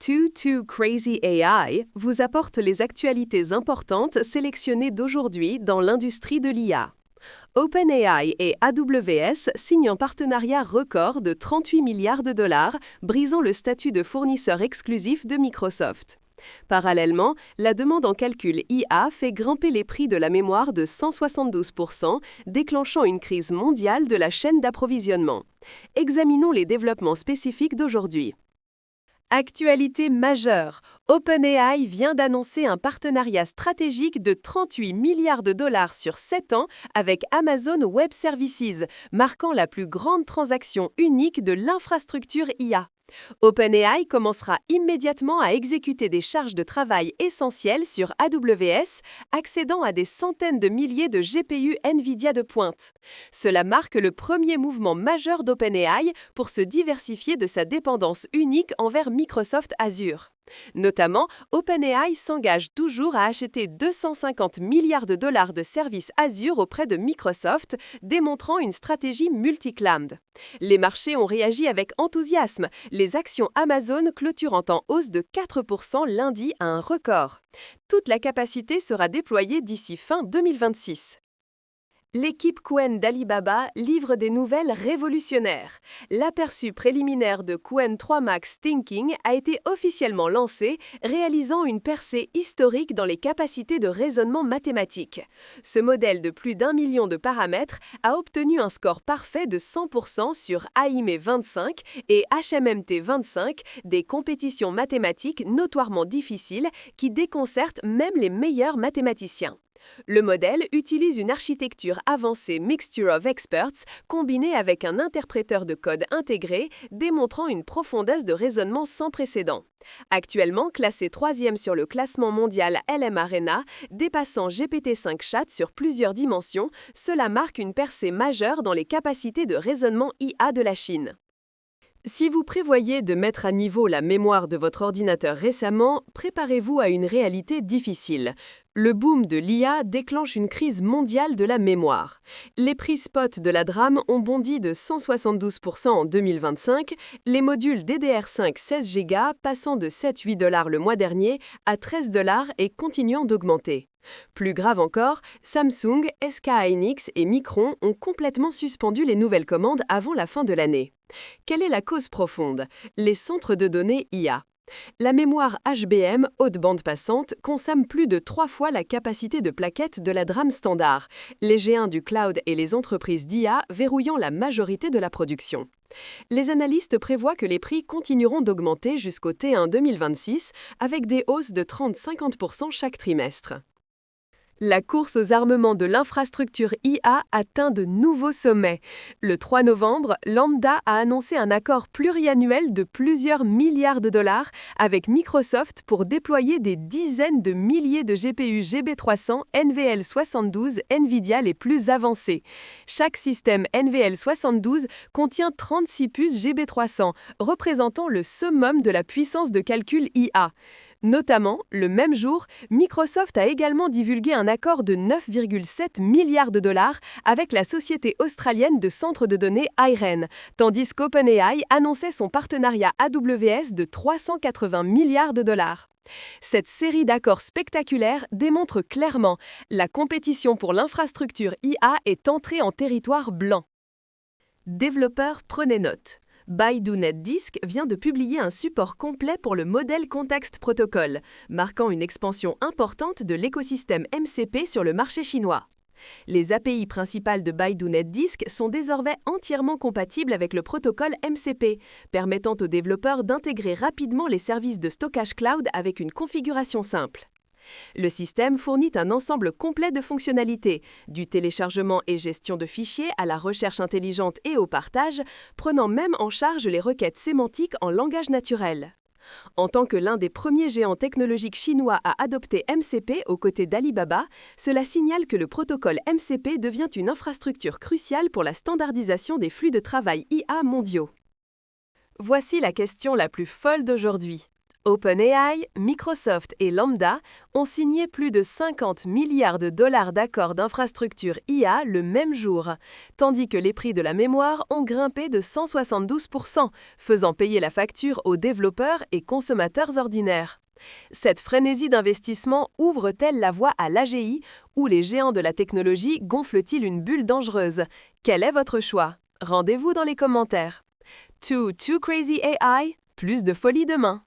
Too Crazy AI vous apporte les actualités importantes sélectionnées d'aujourd'hui dans l'industrie de l'IA. OpenAI et AWS signent un partenariat record de 38 milliards de dollars, brisant le statut de fournisseur exclusif de Microsoft. Parallèlement, la demande en calcul IA fait grimper les prix de la mémoire de 172%, déclenchant une crise mondiale de la chaîne d'approvisionnement. Examinons les développements spécifiques d'aujourd'hui. Actualité majeure, OpenAI vient d'annoncer un partenariat stratégique de 38 milliards de dollars sur 7 ans avec Amazon Web Services, marquant la plus grande transaction unique de l'infrastructure IA. OpenAI commencera immédiatement à exécuter des charges de travail essentielles sur AWS, accédant à des centaines de milliers de GPU NVIDIA de pointe. Cela marque le premier mouvement majeur d'OpenAI pour se diversifier de sa dépendance unique envers Microsoft Azure. Notamment, OpenAI s'engage toujours à acheter 250 milliards de dollars de services Azure auprès de Microsoft, démontrant une stratégie multi-cloud. Les marchés ont réagi avec enthousiasme, les actions Amazon clôturant en hausse de 4% lundi à un record. Toute la capacité sera déployée d'ici fin 2026. L'équipe Qwen d'Alibaba livre des nouvelles révolutionnaires. L'aperçu préliminaire de Qwen 3 Max Thinking a été officiellement lancé, réalisant une percée historique dans les capacités de raisonnement mathématique. Ce modèle de plus d'1 million de paramètres a obtenu un score parfait de 100% sur AIME 25 et HMMT 25, des compétitions mathématiques notoirement difficiles qui déconcertent même les meilleurs mathématiciens. Le modèle utilise une architecture avancée Mixture of Experts combinée avec un interpréteur de code intégré, démontrant une profondeur de raisonnement sans précédent. Actuellement classé 3e sur le classement mondial LM-Arena, dépassant GPT-5 Chat sur plusieurs dimensions, cela marque une percée majeure dans les capacités de raisonnement IA de la Chine. Si vous prévoyez de mettre à niveau la mémoire de votre ordinateur récemment, préparez-vous à une réalité difficile. Le boom de l'IA déclenche une crise mondiale de la mémoire. Les prix spot de la DRAM ont bondi de 172% en 2025, les modules DDR5 16 Go passant de 7-8 $ le mois dernier à 13 $ et continuant d'augmenter. Plus grave encore, Samsung, SK hynix et Micron ont complètement suspendu les nouvelles commandes avant la fin de l'année. Quelle est la cause profonde? Les centres de données IA. La mémoire HBM haute bande passante consomme plus de 3 fois la capacité de plaquettes de la DRAM standard, les géants du cloud et les entreprises d'IA verrouillant la majorité de la production. Les analystes prévoient que les prix continueront d'augmenter jusqu'au T1 2026 avec des hausses de 30-50% chaque trimestre. La course aux armements de l'infrastructure IA atteint de nouveaux sommets. Le 3 novembre, Lambda a annoncé un accord pluriannuel de plusieurs milliards de dollars avec Microsoft pour déployer des dizaines de milliers de GPU GB300 NVL72 NVIDIA les plus avancés. Chaque système NVL72 contient 36 puces GB300, représentant le summum de la puissance de calcul IA. Notamment, le même jour, Microsoft a également divulgué un accord de 9,7 milliards de dollars avec la société australienne de centres de données IREN, tandis qu'OpenAI annonçait son partenariat AWS de 380 milliards de dollars. Cette série d'accords spectaculaires démontre clairement la compétition pour l'infrastructure IA est entrée en territoire blanc. Développeurs, prenez note. Baidu NetDisk vient de publier un support complet pour le modèle Context Protocol, marquant une expansion importante de l'écosystème MCP sur le marché chinois. Les API principales de Baidu NetDisk sont désormais entièrement compatibles avec le protocole MCP, permettant aux développeurs d'intégrer rapidement les services de stockage cloud avec une configuration simple. Le système fournit un ensemble complet de fonctionnalités, du téléchargement et gestion de fichiers à la recherche intelligente et au partage, prenant même en charge les requêtes sémantiques en langage naturel. En tant que l'un des premiers géants technologiques chinois à adopter MCP aux côtés d'Alibaba, cela signale que le protocole MCP devient une infrastructure cruciale pour la standardisation des flux de travail IA mondiaux. Voici la question la plus folle d'aujourd'hui. OpenAI, Microsoft et Lambda ont signé plus de 50 milliards de dollars d'accords d'infrastructure IA le même jour, tandis que les prix de la mémoire ont grimpé de 172%, faisant payer la facture aux développeurs et consommateurs ordinaires. Cette frénésie d'investissement ouvre-t-elle la voie à l'AGI ou les géants de la technologie gonflent-ils une bulle dangereuse? Quel est votre choix? Rendez-vous dans les commentaires. Too Crazy AI, plus de folie demain.